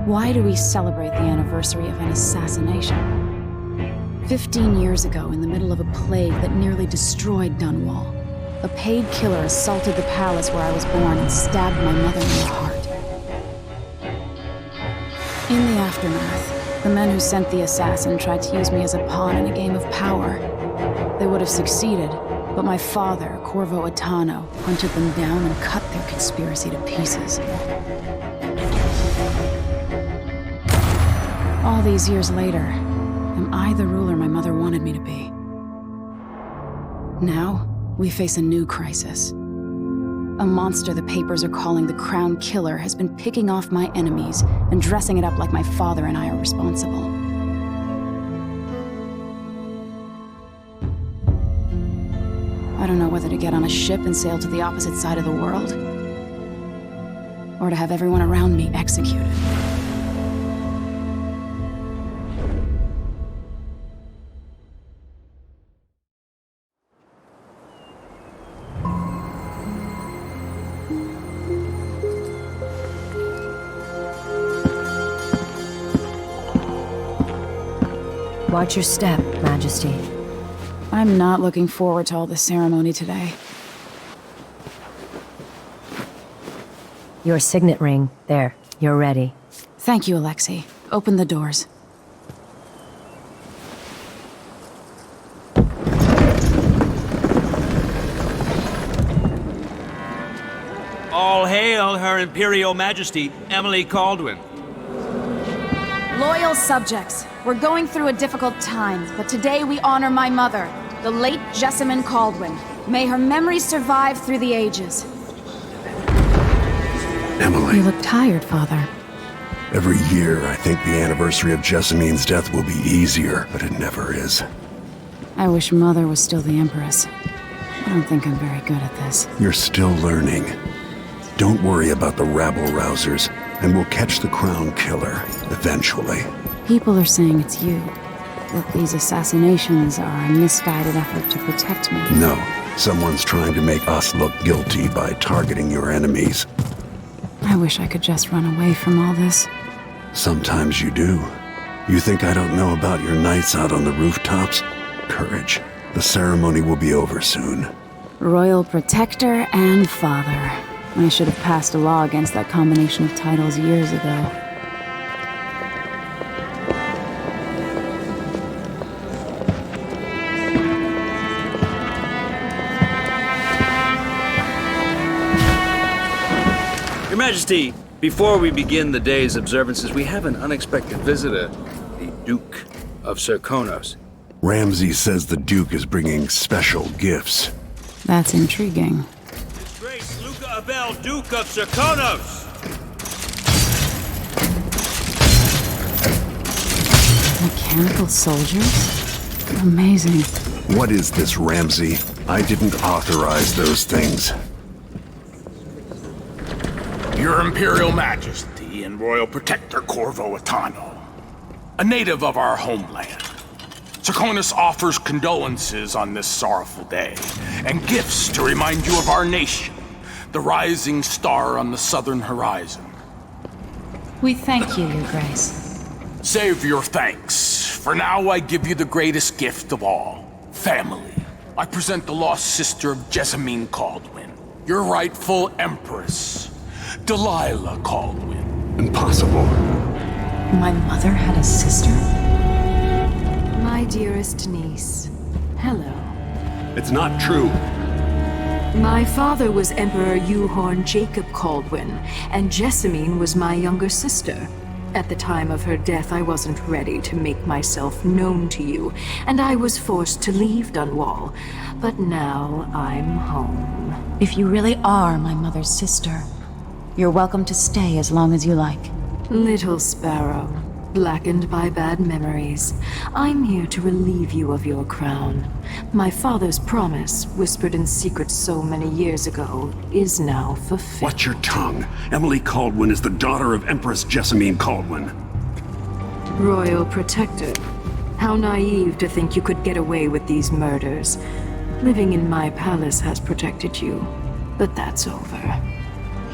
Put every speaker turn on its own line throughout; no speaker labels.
Why do we celebrate the anniversary of an assassination? 15 years ago, in the middle of a plague that nearly destroyed Dunwall, a paid killer assaulted the palace where I was born and stabbed my mother in the heart. In the aftermath, the men who sent the assassin tried to use me as a pawn in a game of power. They would have succeeded, but my father, Corvo Attano, hunted them down and cut their conspiracy to pieces. All these years later, am I the ruler my mother wanted me to be? Now, we face a new crisis. A monster the papers are calling the Crown Killer has been picking off my enemies and dressing it up like my father and I are responsible. I don't know whether to get on a ship and sail to the opposite side of the world, or to have everyone around me executed.
Watch your step, Majesty.
I'm not looking forward to all the ceremony today.
Your signet ring. There, you're ready.
Thank you, Alexei. Open the doors.
All hail Her Imperial Majesty, Emily Caldwin.
Loyal subjects, we're going through a difficult time, but today we honor my mother, the late Jessamine Caldwin. May her memory survive through the ages.
Emily.
You look tired, Father.
Every year, I think the anniversary of Jessamine's death will be easier, but it never is.
I wish Mother was still the Empress. I don't think I'm very good at this.
You're still learning. Don't worry about the rabble-rousers, and we'll catch the Crown Killer, eventually.
People are saying it's you. That these assassinations are a misguided effort to protect me.
No, someone's trying to make us look guilty by targeting your enemies.
I wish I could just run away from all this.
Sometimes you do. You think I don't know about your nights out on the rooftops? Courage. The ceremony will be over soon.
Royal Protector and Father. I should have passed a law against that combination of titles years ago.
Your Majesty, before we begin the day's observances, we have an unexpected visitor, the Duke of Serkonos.
Ramsay says the Duke is bringing special gifts.
That's intriguing.
His Grace Luca Abel, Duke of Serkonos!
Mechanical soldiers? Amazing.
What is this, Ramsay? I didn't authorize those things.
Your Imperial Majesty and Royal Protector Corvo Attano, a native of our homeland. Serkonos offers condolences on this sorrowful day, and gifts to remind you of our nation, the rising star on the southern horizon.
We thank you, Your Grace.
Save your thanks, for now I give you the greatest gift of all, family. I present the lost sister of Jessamine Caldwin, your rightful Empress, Delilah Caldwin.
Impossible.
My mother had a sister?
My dearest niece, hello.
It's not true.
My father was Emperor Euhorn Jacob Caldwin, and Jessamine was my younger sister. At the time of her death, I wasn't ready to make myself known to you, and I was forced to leave Dunwall. But now I'm home.
If you really are my mother's sister, you're welcome to stay as long as you like.
Little sparrow, blackened by bad memories, I'm here to relieve you of your crown. My father's promise, whispered in secret so many years ago, is now fulfilled.
Watch your tongue. Emily Caldwin is the daughter of Empress Jessamine Caldwin.
Royal Protector, how naive to think you could get away with these murders. Living in my palace has protected you, but that's over.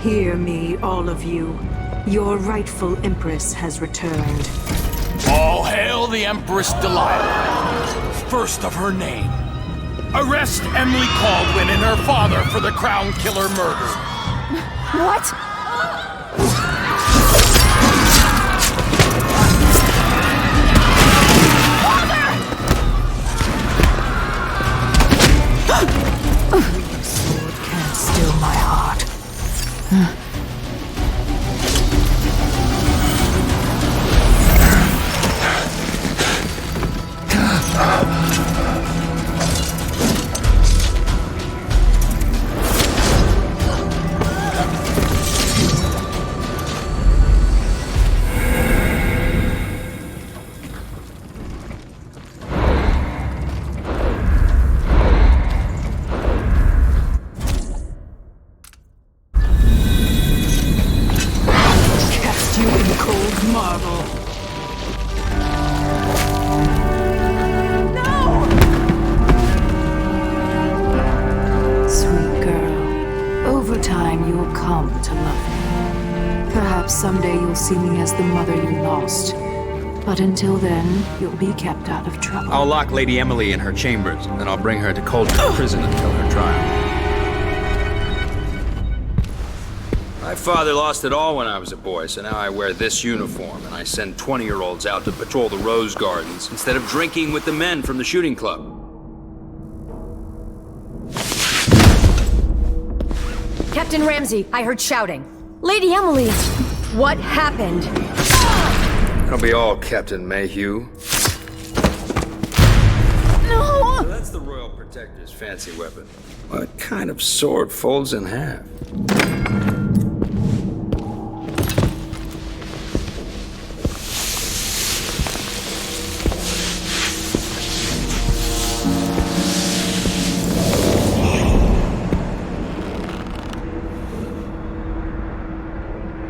Hear me, all of you. Your rightful Empress has returned.
All hail the Empress Delilah, first of her name. Arrest Emily Caldwin and her father for the Crown Killer murder.
What?
Sword can't still my heart. Cast you in cold marble. Sweet girl, over time you will come to love me. Perhaps someday you'll see me as the mother you lost. But until then, you'll be kept out of trouble.
I'll lock Lady Emily in her chambers, then I'll bring her to Coldstream Prison until her trial. My father lost it all when I was a boy, so now I wear this uniform, and I send 20-year-olds out to patrol the rose gardens instead of drinking with the men from the shooting club.
Captain Ramsey, I heard shouting. Lady Emily, what happened?
It'll be all Captain Mayhew.
No!
So that's the Royal Protector's fancy weapon. What kind of sword folds in half?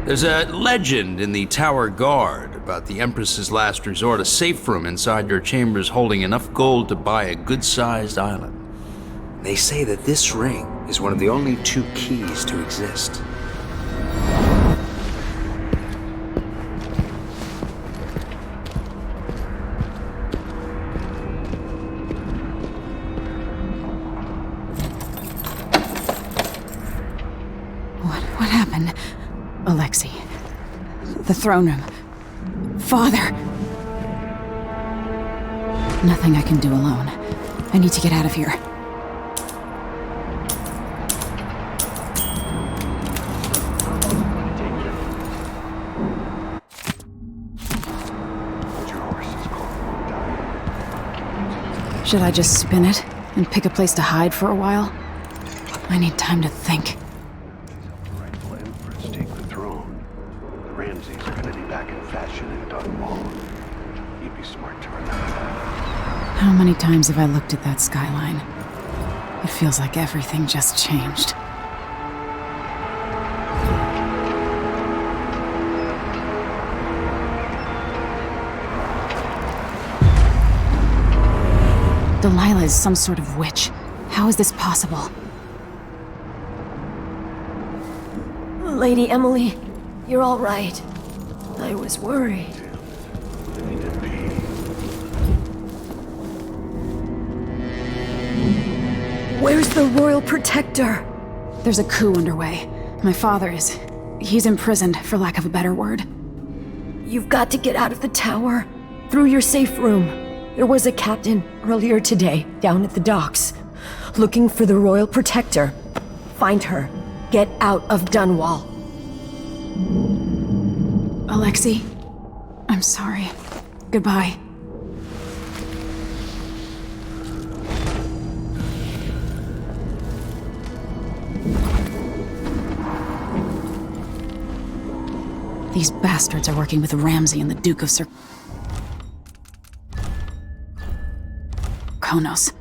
There's a legend in the Tower Guard about the Empress's last resort, a safe room inside your chambers holding enough gold to buy a good-sized island. They say that this ring is one of the only 2 keys to exist.
What happened? Alexei. The throne room. Father! Nothing I can do alone. I need to get out of here. Should I just spin it and pick a place to hide for a while? I need time to think.
The rightful empress take the throne. The Ramseys are gonna be back in fashion in Dunwall. You'd be smart to remember that.
How many times have I looked at that skyline? It feels like everything just changed. Delilah is some sort of witch. How is this possible?
Lady Emily, you're all right. I was worried.
Need to be.
Where's the Royal Protector?
There's a coup underway. My father is... he's imprisoned, for lack of a better word.
You've got to get out of the tower. Through your safe room. There was a captain earlier today down at the docks, looking for the Royal Protector. Find her. Get out of Dunwall.
Alexei, I'm sorry. Goodbye. These bastards are working with Ramsey and the Duke of Konos.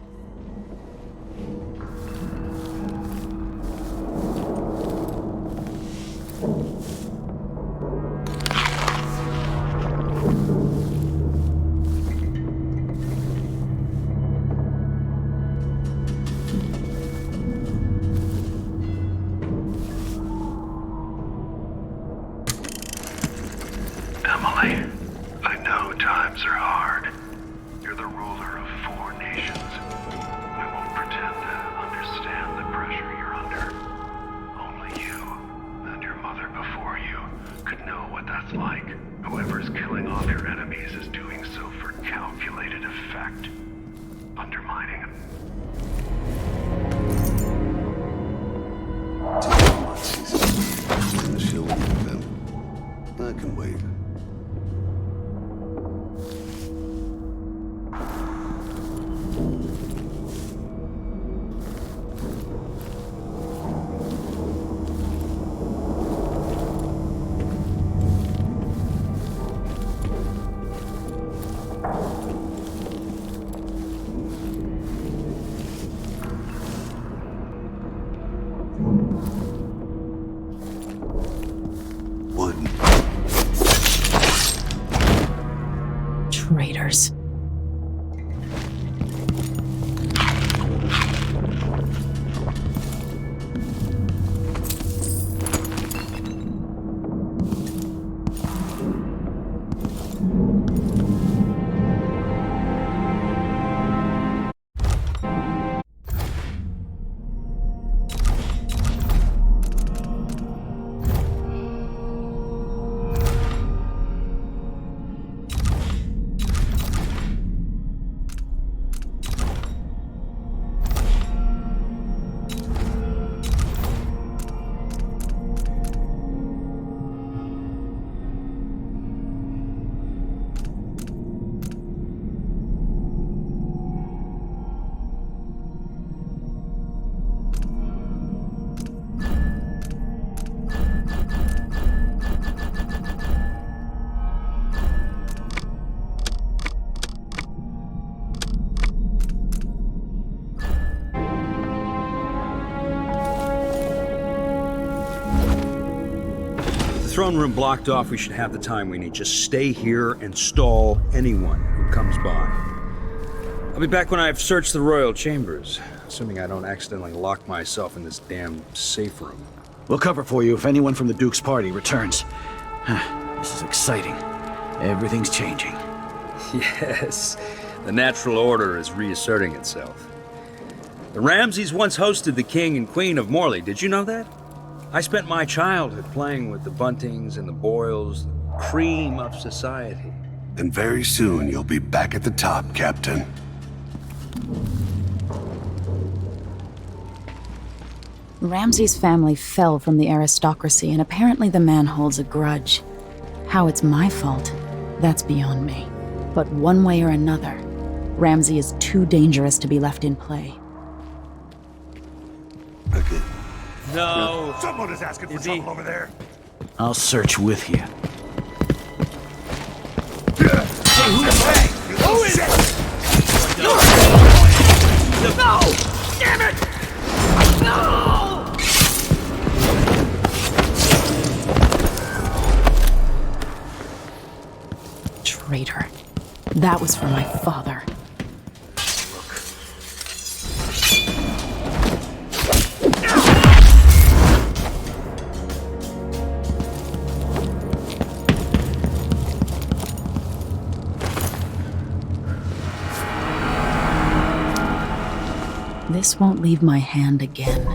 that's like. Whoever's killing off your enemies is doing so for calculated effect. Undermining them.
She'll leave them. I can wait. One.
Traitors.
Throne room blocked off, we should have the time we need. Just stay here and stall anyone who comes by. I'll be back when I've searched the royal chambers, assuming I don't accidentally lock myself in this damn safe room.
We'll cover for you if anyone from the Duke's party returns. This is exciting. Everything's changing.
Yes, the natural order is reasserting itself. The Ramseys once hosted the king and queen of Morley, did you know that? I spent my childhood playing with the Buntings and the Boyles, the cream of society.
And very soon you'll be back at the top, Captain.
Ramsay's family fell from the aristocracy, and apparently the man holds a grudge. How it's my fault, that's beyond me. But one way or another, Ramsay is too dangerous to be left in play.
Okay.
No.
Someone is asking for trouble over there.
I'll search with you.
Who is it?
No! Damn it! No!
Traitor. That was for my father. This won't leave my hand again.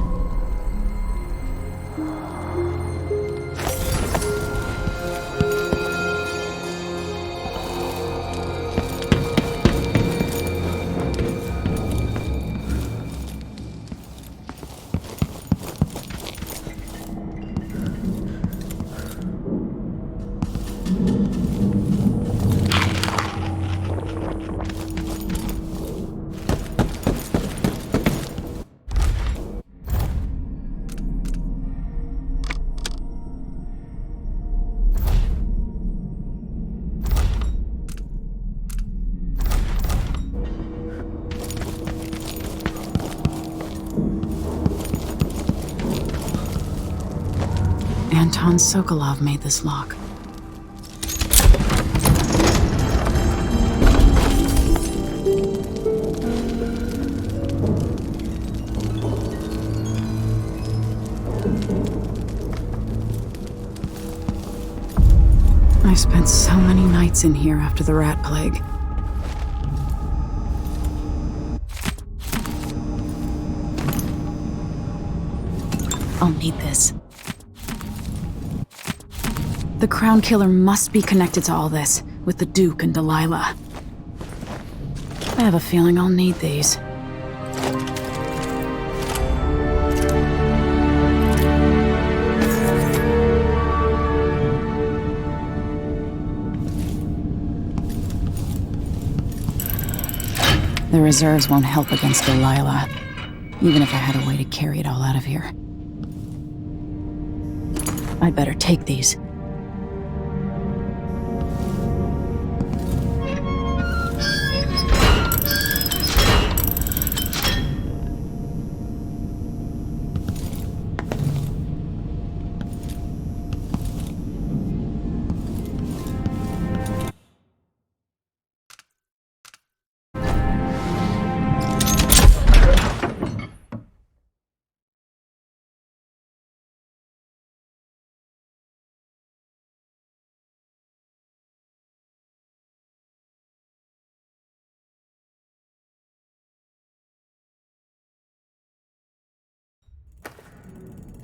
Anton Sokolov made this lock. I spent so many nights in here after the rat plague. I'll need this. The Crown Killer must be connected to all this, with the Duke and Delilah. I have a feeling I'll need these. The reserves won't help against Delilah, even if I had a way to carry it all out of here. I'd better take these.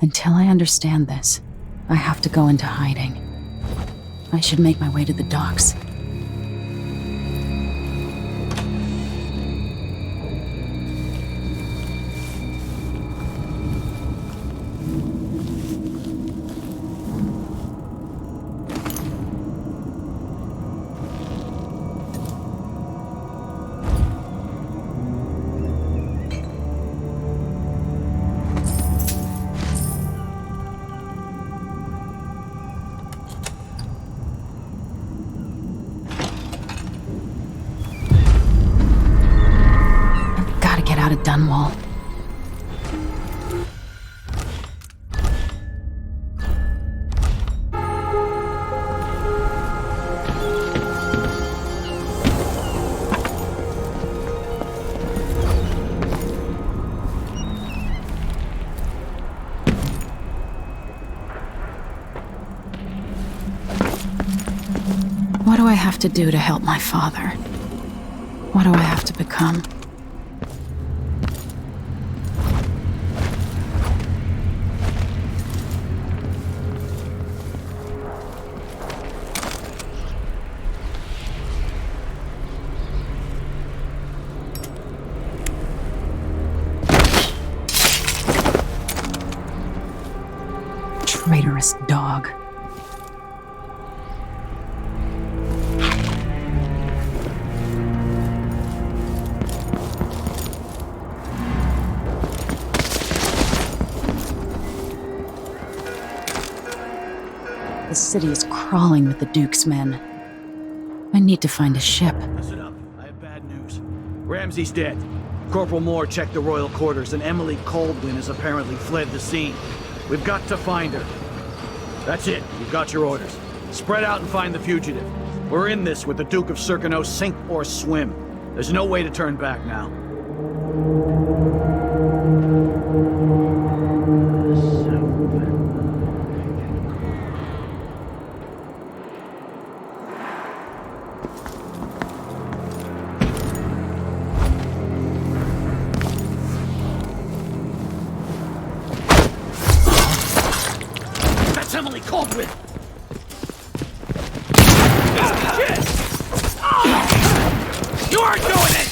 Until I understand this, I have to go into hiding. I should make my way to the docks. Out of Dunwall. What do I have to do to help my father? What do I have to become? Traitorous dog. The city is crawling with the Duke's men. I need to find a ship.
Listen up. I have bad news. Ramsey's dead. Corporal Moore checked the royal quarters, and Emily Caldwin has apparently fled the scene. We've got to find her. That's it. You've got your orders. Spread out and find the fugitive. We're in this with the Duke of Circano, sink or swim. There's no way to turn back now.
Emily Caldwin! You aren't doing it!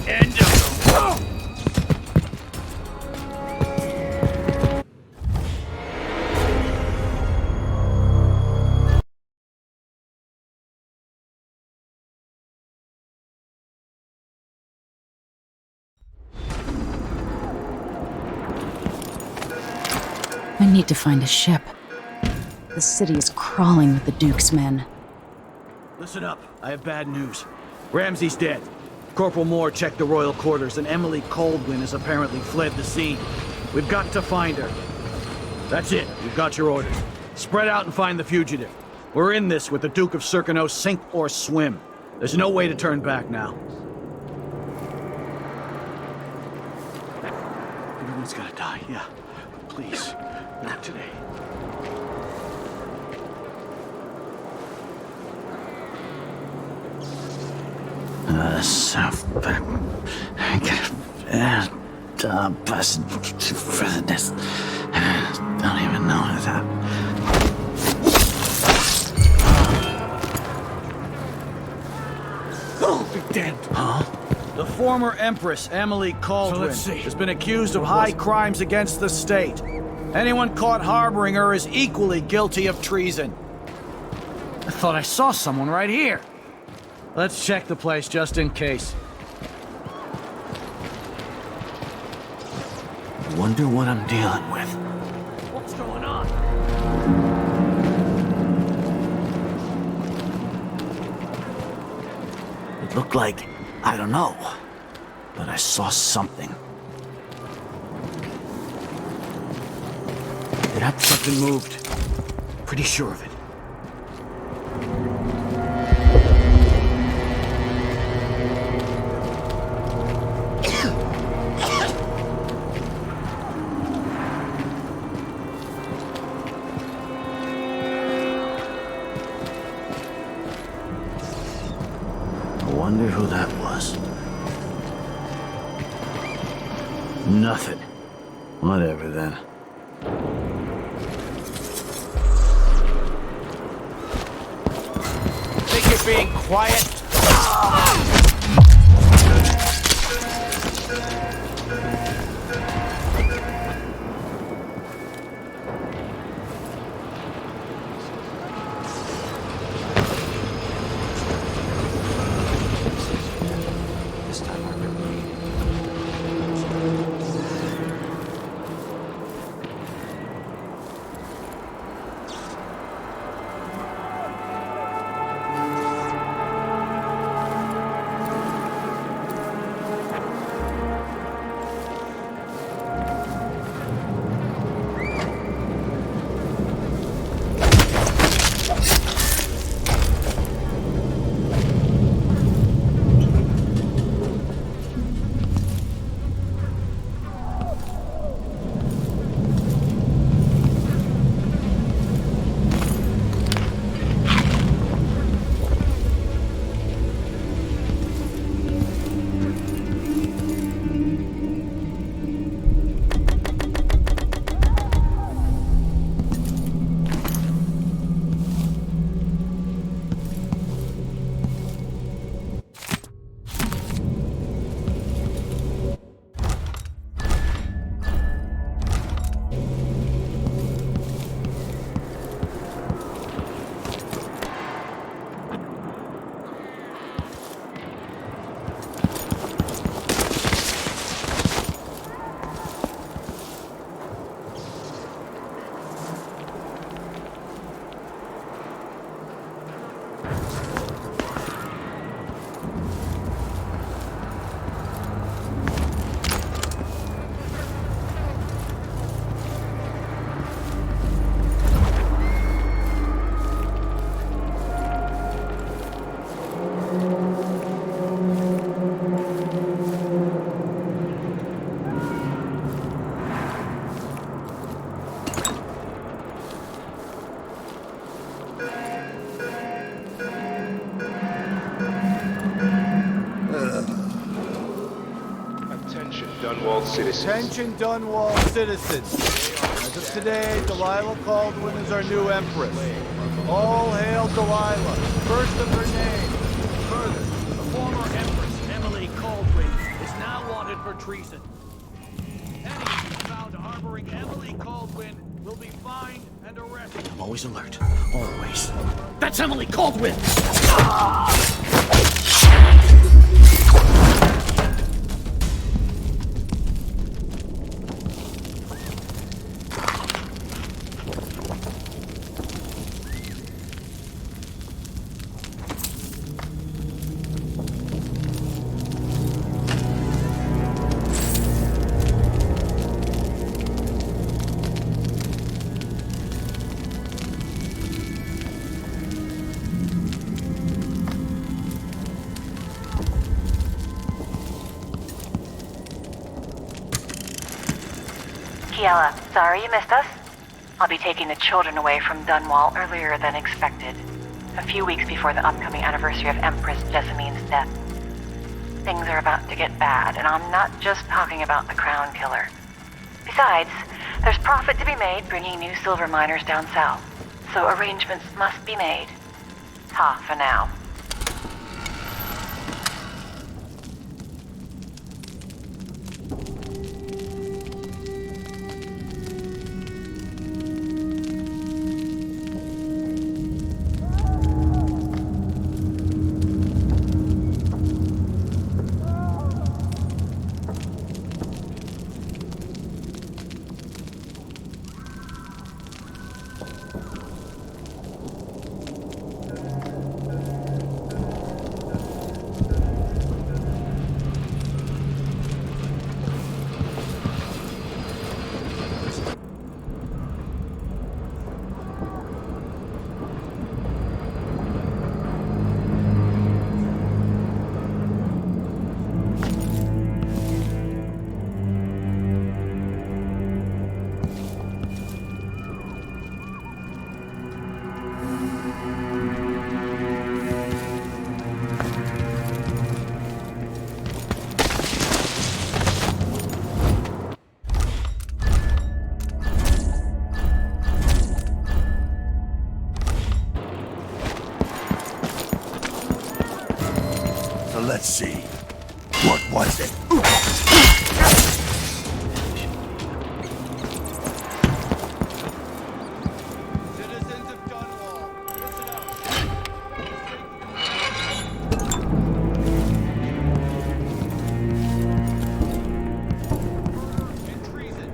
End of
I need to find a ship. The city is crawling with the Duke's men.
Listen up. I have bad news. Ramsey's dead. Corporal Moore checked the royal quarters, and Emily Caldwin has apparently fled the scene. We've got to find her. That's it. You've got your orders. Spread out and find the fugitive. We're in this with the Duke of Circano, sink or swim. There's no way to turn back now. Everyone's gotta die, yeah. But please, not today. president. Don't even know that. Oh, be damned. Huh? The former Empress, Emily Caldwin, has been accused of high crimes against the state. Anyone caught harboring her is equally guilty of treason. I thought I saw someone right here. Let's check the place just in case. I wonder what I'm dealing with. What's going on? It looked like, I don't know, but I saw something. Something moved. Pretty sure of it. I wonder who that was. Nothing. Whatever then. Being quiet. This time I really mean it.
Attention Dunwall citizens. As of today, Delilah Caldwin is our new Empress. All hail Delilah, first of her name. Further, the former Empress, Emily Caldwin, is now wanted for treason. Anyone found harboring Emily Caldwin will be fined and arrested.
I'm always alert. Always. That's Emily Caldwin!
Kiela, sorry you missed us. I'll be taking the children away from Dunwall earlier than expected, a few weeks before the upcoming anniversary of Empress Jessamine's death. things are about to get bad, and I'm not just talking about the Crown Killer. Besides, there's profit to be made bringing new silver miners down south, so arrangements must be made. Ta for now.
Let's see. What was it?
Citizens of Dunwall, listen up. And treason.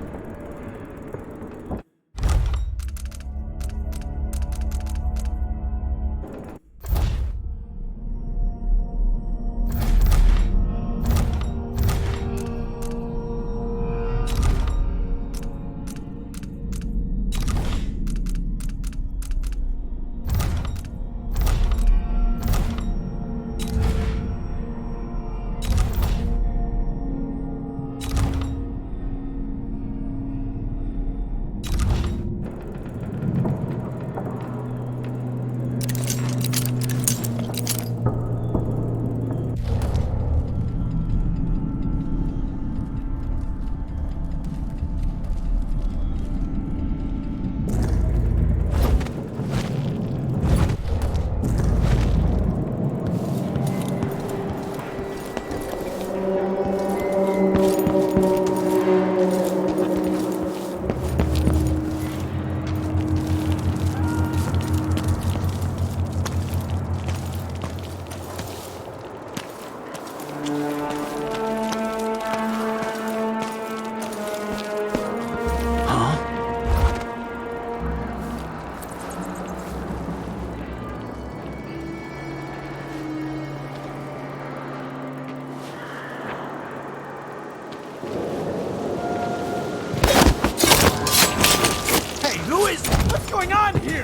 What's going on here?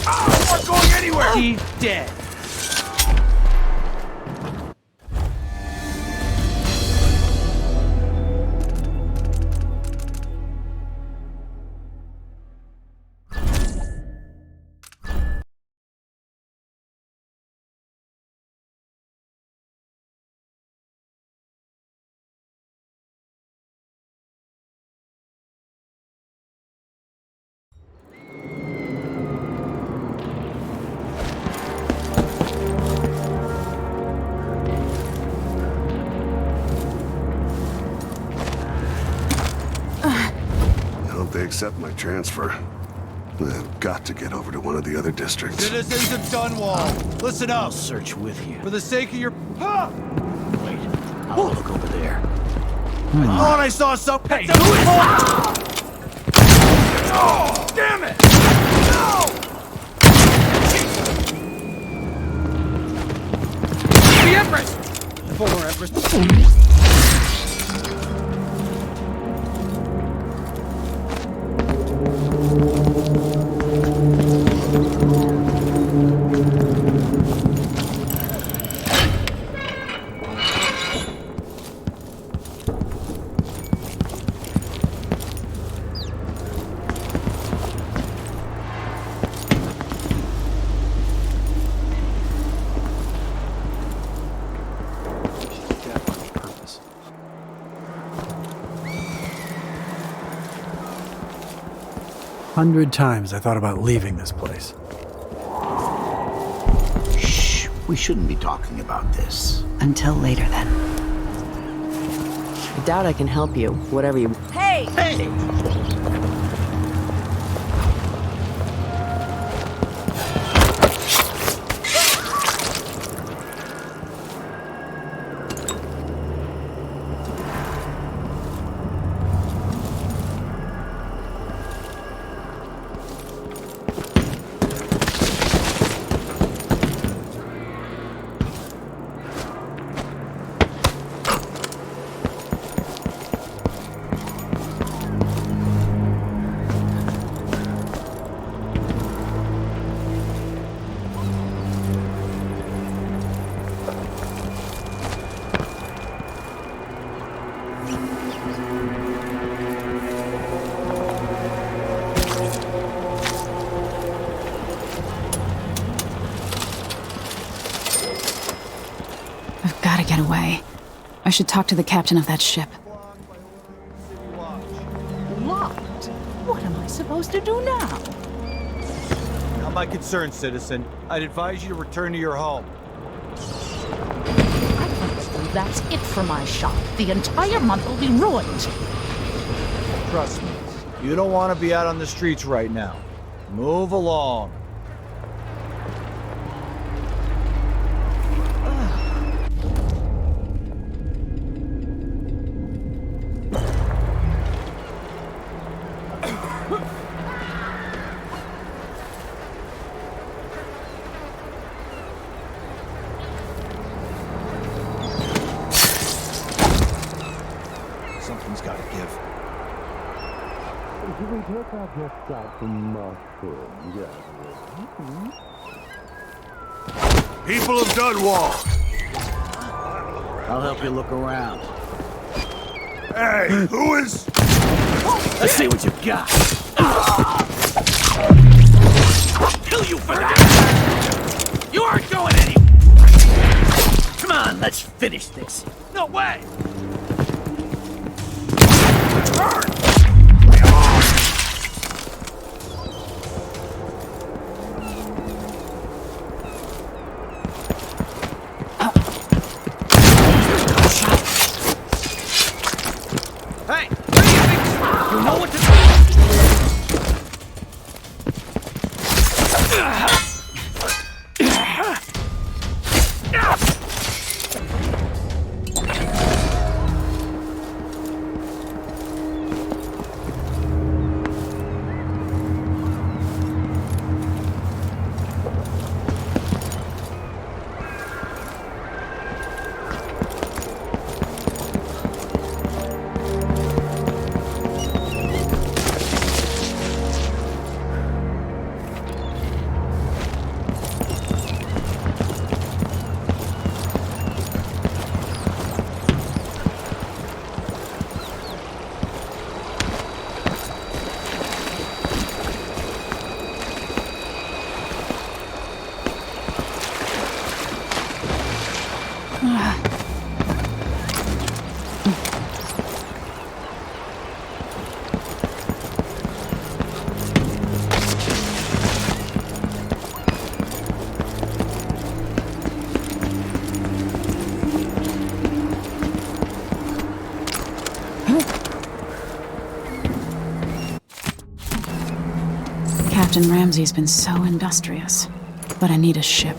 Oh, I'm not going anywhere!
He's dead.
They accept my transfer. I've got to get over to one of the other districts.
Citizens of Dunwall, listen up.
I'll search with you.
For the sake of your...
Wait, I'll look over there.
I thought I saw some...
Hey, who is... Oh, damn it! No! The Empress!
The former Empress.
100 times I thought about leaving this place.
Shh. We shouldn't be talking about this.
Until later, then.
I doubt I can help you, whatever you...
Hey! Hey!
I've got to get away. I should talk to the captain of that ship.
Locked? What am I supposed to do now?
Not my concern, citizen. I'd advise you to return to your home.
Honestly, that's it for my shop. The entire month will be ruined.
Trust me, you don't want to be out on the streets right now. Move along. Something's got to give.
People of Dunwall!
I'll help you look around.
Hey, who is...
Let's see what you got.
Kill you for that! You aren't going anywhere!
Come on, let's finish this.
No way!
Hey, what do you think? You know what to do.
Captain Ramsey's been so industrious, but I need a ship.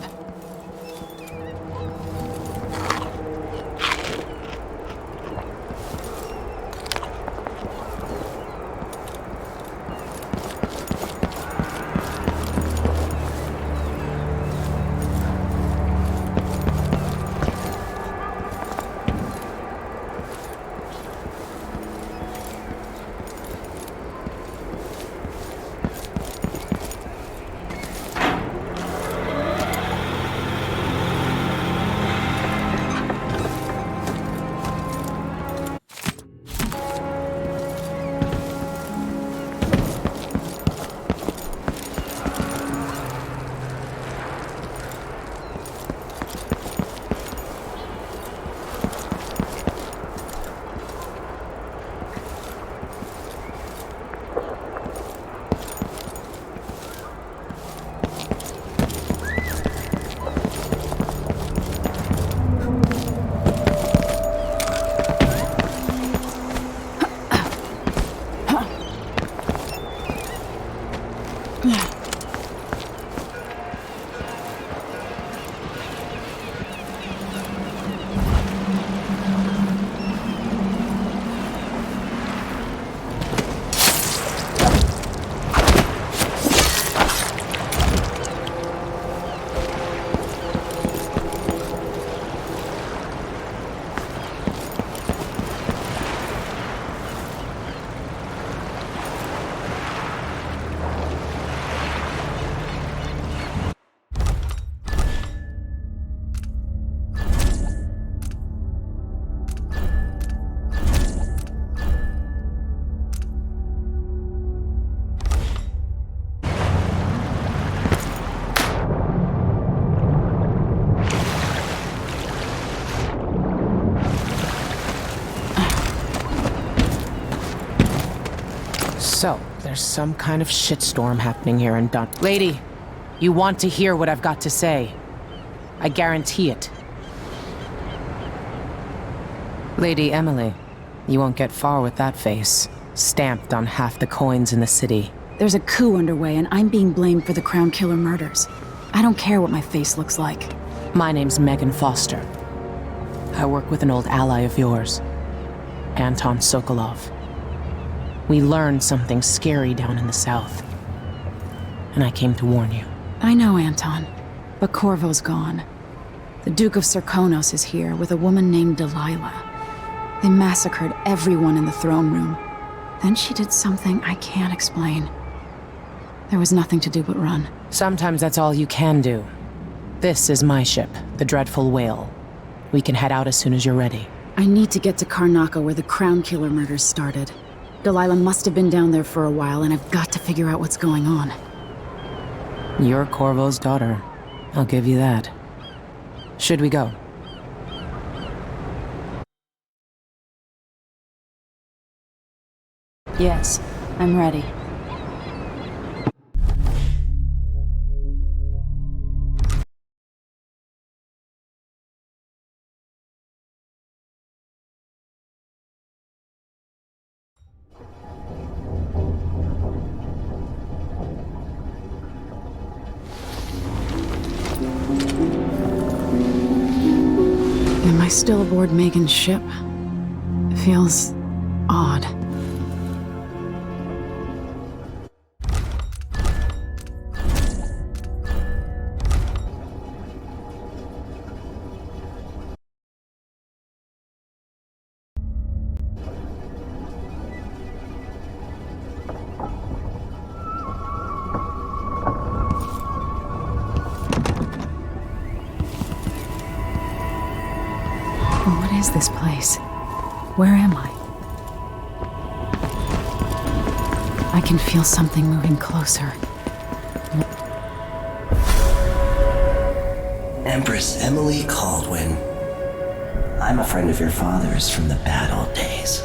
So, there's some kind of shitstorm happening here in Dun... Lady, you want to hear what I've got to say. I guarantee it. Lady Emily, you won't get far with that face, stamped on half the coins in the city.
There's a coup underway, and I'm being blamed for the Crown Killer murders. I don't care what my face looks like.
My name's Megan Foster. I work with an old ally of yours, Anton Sokolov. We learned something scary down in the south, and I came to warn you.
I know, Anton, but Corvo's gone. The Duke of Serkonos is here with a woman named Delilah. They massacred everyone in the throne room. Then she did something I can't explain. There was nothing to do but run.
Sometimes that's all you can do. This is my ship, the Dreadful Whale. We can head out as soon as you're ready.
I need to get to Karnaca where the Crown Killer murders started. Delilah must have been down there for a while, and I've got to figure out what's going on.
You're Corvo's daughter. I'll give you that. Should we go?
Yes, I'm ready. Am I still aboard Megan's ship? It feels odd. What is this place? Where am I? I can feel something moving closer.
Empress Emily Caldwin. I'm a friend of your father's from the bad old days.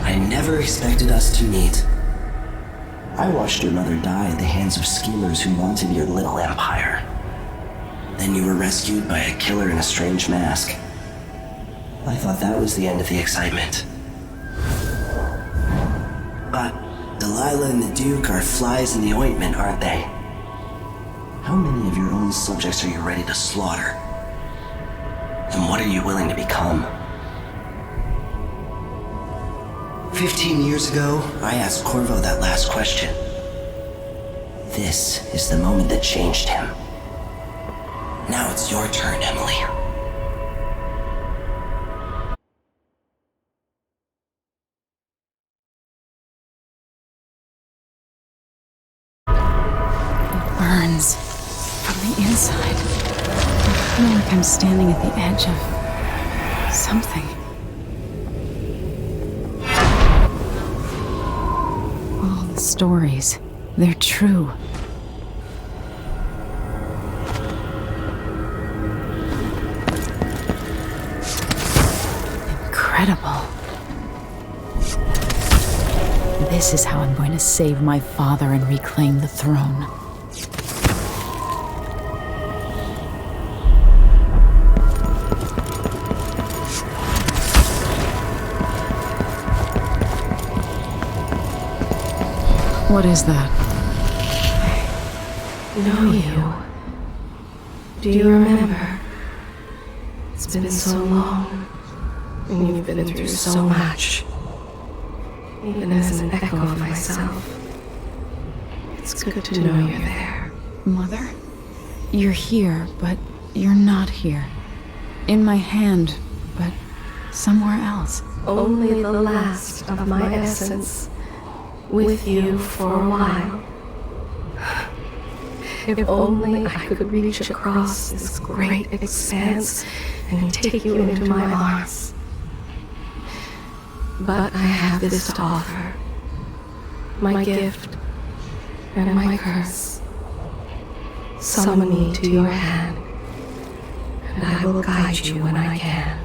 I never expected us to meet. I watched your mother die at the hands of schemers who wanted your little empire. Then you were rescued by a killer in a strange mask. I thought that was the end of the excitement. But Delilah and the Duke are flies in the ointment, aren't they? How many of your own subjects are you ready to slaughter? And what are you willing to become? 15 years ago, I asked Corvo that last question. This is the moment that changed him. Now it's your turn, Emily.
It burns from the inside. I feel like I'm standing at the edge of something. All the stories, they're true. Incredible. This is how I'm going to save my father and reclaim the throne. What is that?
I know you. Do you remember? It's been so long, and you've been through so much. Even as an echo of myself, it's good to know you're there.
Mother? You're here, but you're not here. In my hand, but somewhere else.
Only the last of my essence, with you for a while. If only I could reach across this great expanse and take you into my arms. But I have this to offer. My gift and my curse. Summon me to your hand, and I will guide you when I can.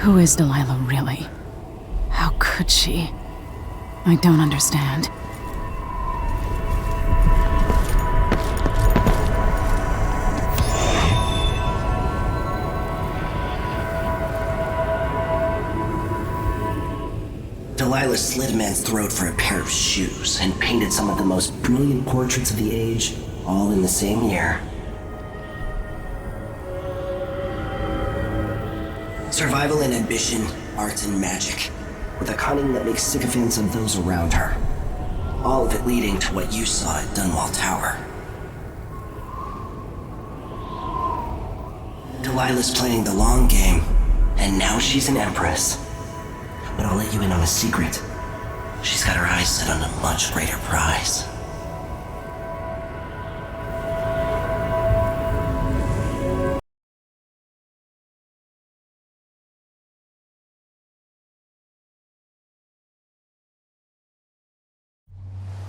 Who is Delilah really? How could she? I don't understand.
Delilah slit a man's throat for a pair of shoes and painted some of the most brilliant portraits of the age, all in the same year. Survival and ambition, art and magic, with a cunning that makes sycophants of those around her. All of it leading to what you saw at Dunwall Tower. Delilah's playing the long game, and now she's an empress. But I'll let you in on a secret. She's got her eyes set on a much greater prize.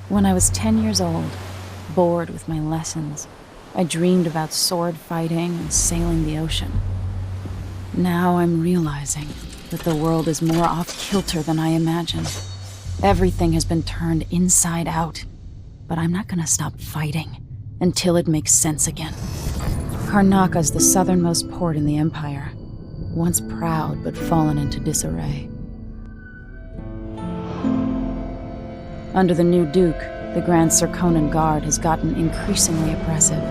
When I was 10 years old, bored with my lessons, I dreamed about sword fighting and sailing the ocean. Now I'm realizing that the world is more off-kilter than I imagined. Everything has been turned inside out, but I'm not gonna stop fighting until it makes sense again. Karnaka's the southernmost port in the Empire, once proud but fallen into disarray. Under the new Duke, the Grand Serkonan Guard has gotten increasingly oppressive.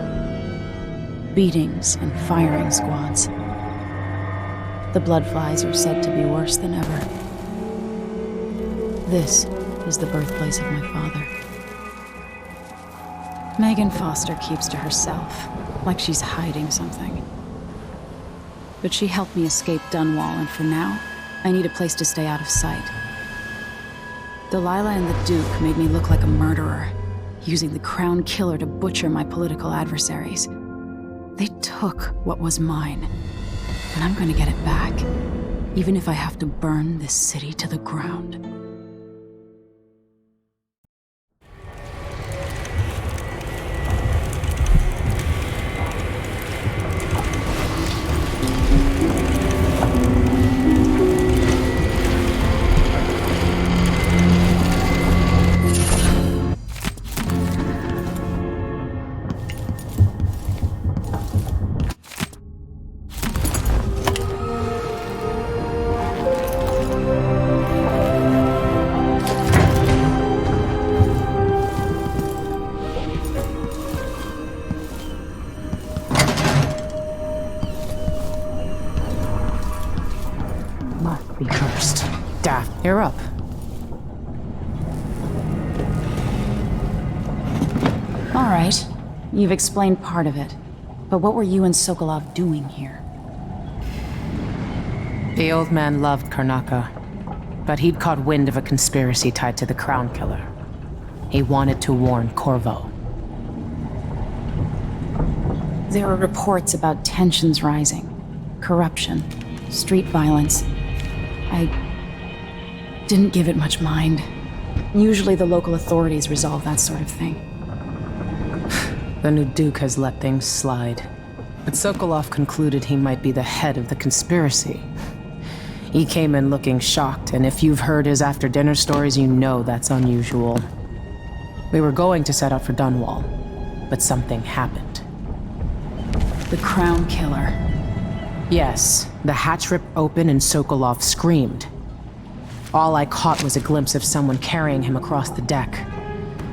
Beatings and firing squads. The Bloodflies are said to be worse than ever. This is the birthplace of my father. Megan Foster keeps to herself, like she's hiding something. But she helped me escape Dunwall, and for now, I need a place to stay out of sight. Delilah and the Duke made me look like a murderer, using the Crown Killer to butcher my political adversaries. They took what was mine, and I'm gonna get it back, even if I have to burn this city to the ground.
Must be cursed. Daft, you're up.
All right, you've explained part of it, but what were you and Sokolov doing here?
The old man loved Karnaka, but he'd caught wind of a conspiracy tied to the Crown Killer. He wanted to warn Corvo.
There are reports about tensions rising, corruption, street violence. I didn't give it much mind. Usually the local authorities resolve that sort of thing.
The new Duke has let things slide, but Sokolov concluded he might be the head of the conspiracy. He came in looking shocked, and if you've heard his after-dinner stories, you know that's unusual. We were going to set out for Dunwall, but something happened.
The Crown Killer.
Yes, The hatch ripped open and Sokolov screamed. All I caught was a glimpse of someone carrying him across the deck.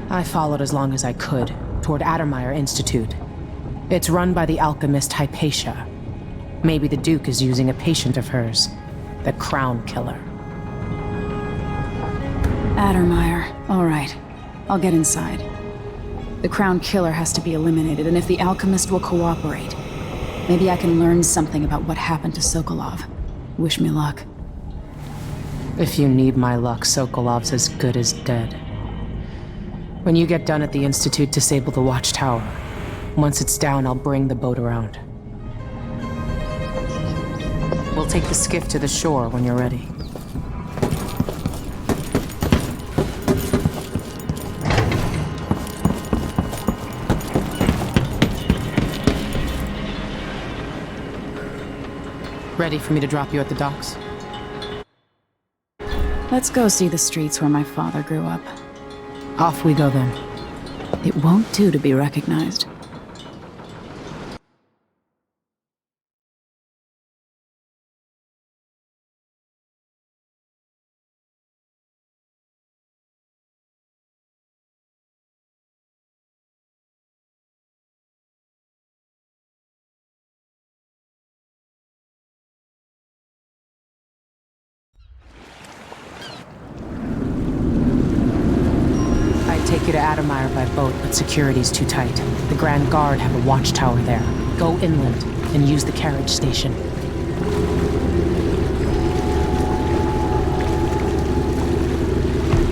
I followed as long as I could, toward Addermeyer Institute. It's run by the alchemist Hypatia. Maybe the Duke is using a patient of hers, the Crown Killer.
Addermeyer. All right. I'll get inside. The Crown Killer has to be eliminated, and if the alchemist will cooperate, maybe I can learn something about what happened to Sokolov. Wish me luck.
If you need my luck, Sokolov's as good as dead. When you get done at the Institute, disable the watchtower. Once it's down, I'll bring the boat around. We'll take the skiff to the shore when you're ready. Ready for me to drop you at the docks?
Let's go see the streets where my father grew up.
Off we go then.
It won't do to be recognized.
Take you to Addermeyer by boat, but security's too tight. The Grand Guard have a watchtower there. Go inland and use the carriage station.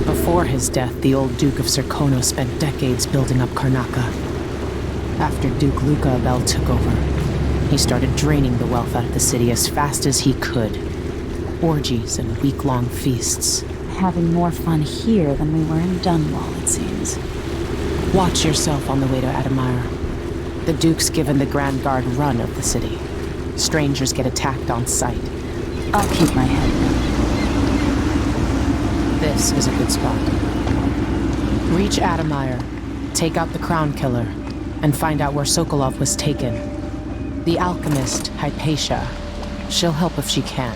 Before his death, the old Duke of Serkonos spent decades building up Karnaca. After Duke Luca Abel took over, he started draining the wealth out of the city as fast as he could. Orgies and week-long feasts.
Having more fun here than we were in Dunwall, it seems.
Watch yourself on the way to Addermeyer. The Duke's given the Grand Guard run of the city. Strangers get attacked on sight.
I'll keep my head down.
This is a good spot. Reach Addermeyer, take out the Crown Killer, and find out where Sokolov was taken. The alchemist, Hypatia. She'll help if she can.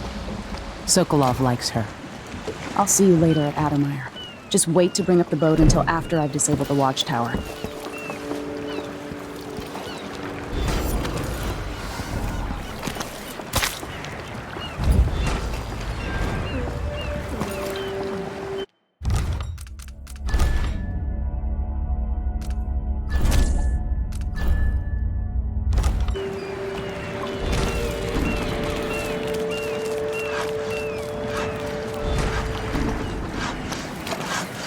Sokolov likes her.
I'll see you later at Addermeyer. Just wait to bring up the boat until after I've disabled the watchtower.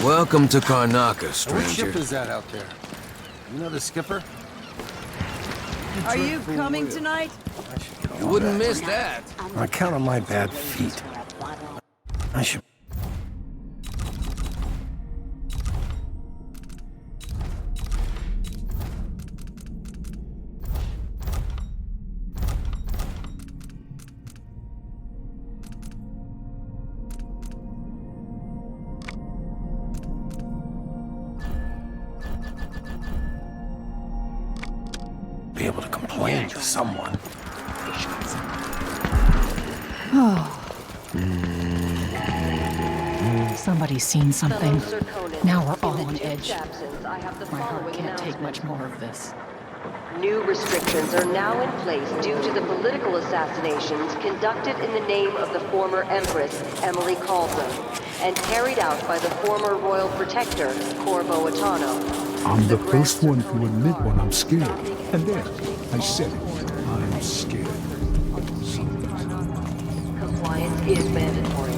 Welcome to Karnaca, stranger.
What ship is that out there? You know the skipper?
Are you coming tonight?
You wouldn't miss that.
On account of my bad feet. I should... be able to complain to someone.
Oh. Somebody's seen something. Now we're all on edge. My heart can't take much more of this.
New restrictions are now in place due to the political assassinations conducted in the name of the former Empress, Emily Calder, and carried out by the former Royal Protector, Corvo Attano.
I'm the first one to admit when I'm scared. And there, I said it. I'm scared.
Compliance is mandatory.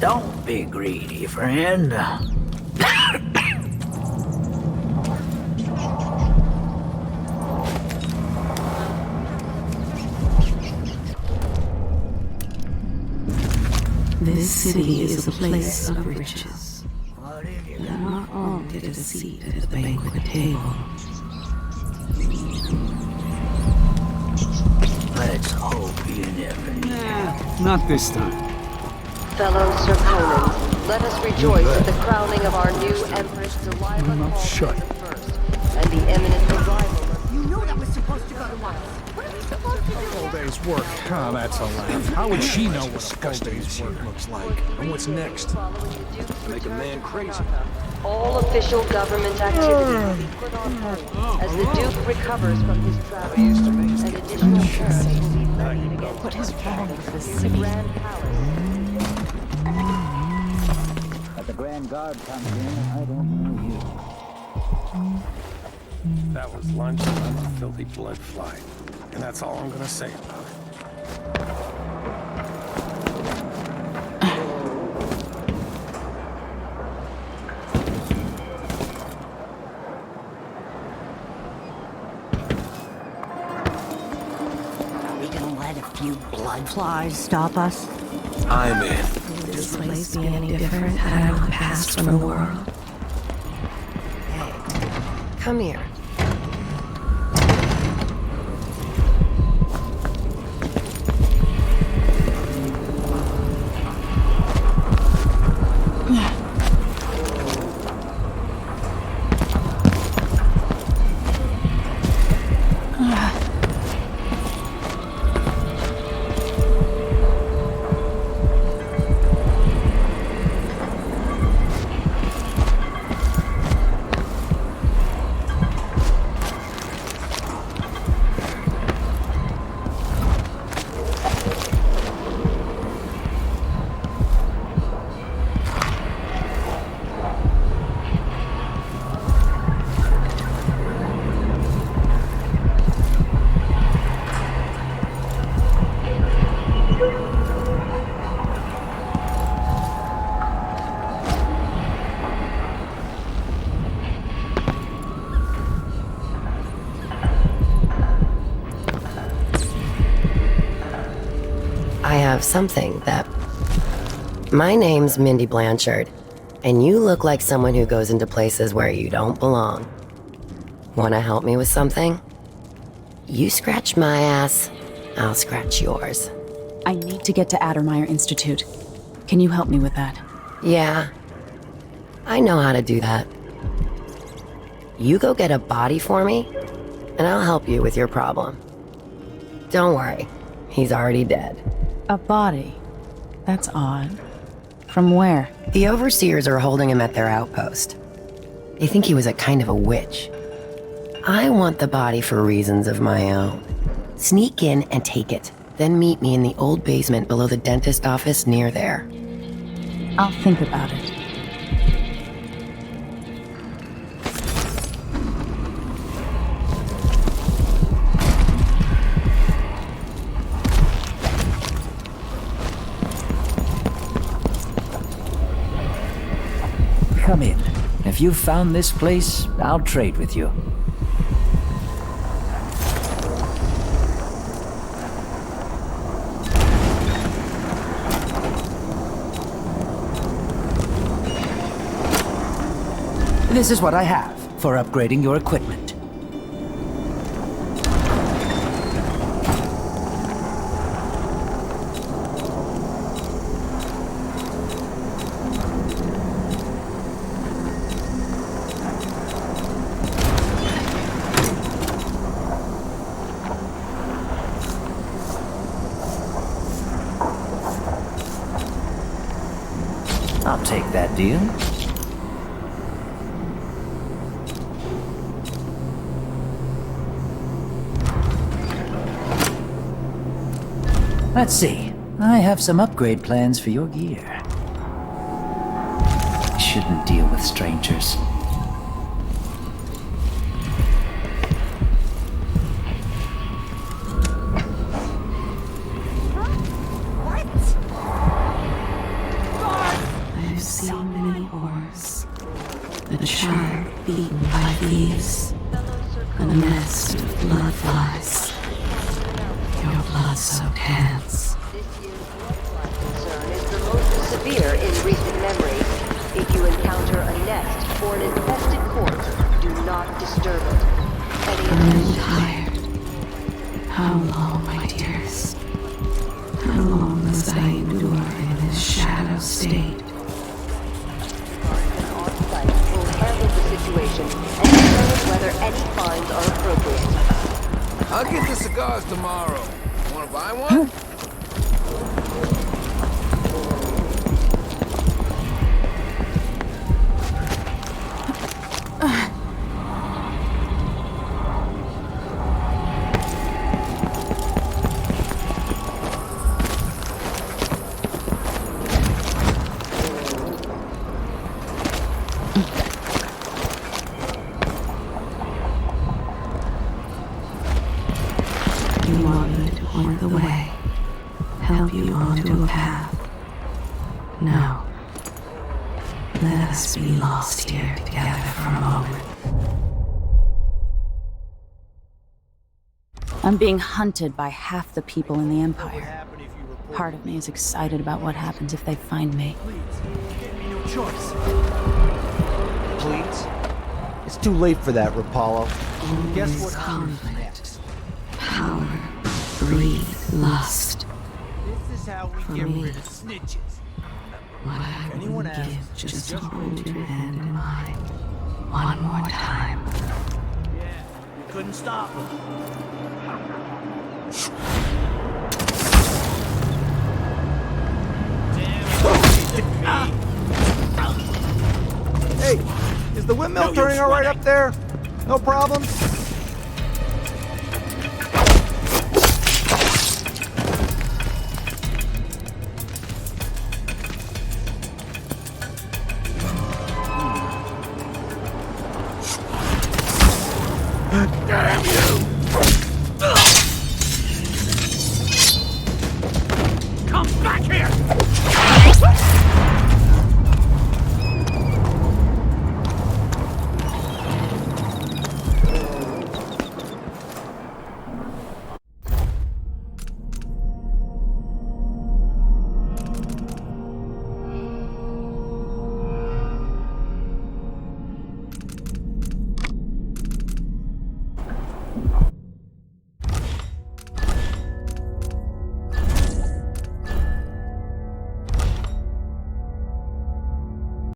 Don't be greedy, friend.
This city is a place of riches, and not all get a seat at the banquet table.
Let's hope you never need.
Not this time.
Fellow Serkonans, let us rejoice at the crowning of our new Empress Delilah
Mouth shut.
I and the imminent arrival.
You know that was supposed to go to once. What are we supposed to do?
Full day's work. Oh, that's a laugh. How would she know what a full day's work looks like? And what's next? Make a man crazy.
All official government activities will be put on hold as the Duke recovers from his travels, and additional terms will be levied against
What is wrong with this
the
city?
Grand Palace.
But the Grand Guard comes in, I don't know you.
That was lunch and I'm a filthy blood fly. And that's all I'm gonna say about it.
Are we gonna let a few blood flies stop us?
I'm in.
Would this place be any different had I not passed from the world?
Come here. I have something that... My name's Mindy Blanchard, and you look like someone who goes into places where you don't belong. Wanna help me with something? You scratch my ass, I'll scratch yours.
I need to get to Addermeyer Institute. Can you help me with that?
Yeah, I know how to do that. You go get a body for me, and I'll help you with your problem. Don't worry, he's already dead.
A body? That's odd. From where?
The overseers are holding him at their outpost. They think he was a kind of a witch. I want the body for reasons of my own. Sneak in and take it, then meet me in the old basement below the dentist office near there.
I'll think about it.
Come in. If you've found this place, I'll trade with you. This is what I have for upgrading your equipment. I'll take that deal. Let's see. I have some upgrade plans for your gear. I shouldn't deal with strangers.
I've seen many horrors. A child beaten by thieves. A nest of blood flies. Your blood-soaked hands.
Concern is the most severe in recent memory. If you encounter a nest or an infested corpse, do not disturb it.
I'm tired. How long, my dearest? How long must I endure in this shadow state?
On site will handle the situation and determine whether Any fines are appropriate.
I'll get the cigars tomorrow. Wanna buy one?
You want me to point the way, help you onto a path. No. Let us be lost here together for a moment.
I'm being hunted by half the people in the Empire. Part of me is excited about what happens if they find me.
Choice. Please? It's too late for that, Rapallo. Guess what comes next?
Power, greed, lust.
This is how we
For
get
me.
rid of snitches.
What I
Anyone
would
asks,
give just to
just
hold your hand in mine. One more time.
Yeah, we couldn't stop them. Hey, is the windmill turning all right up there? No problems?
Damn you!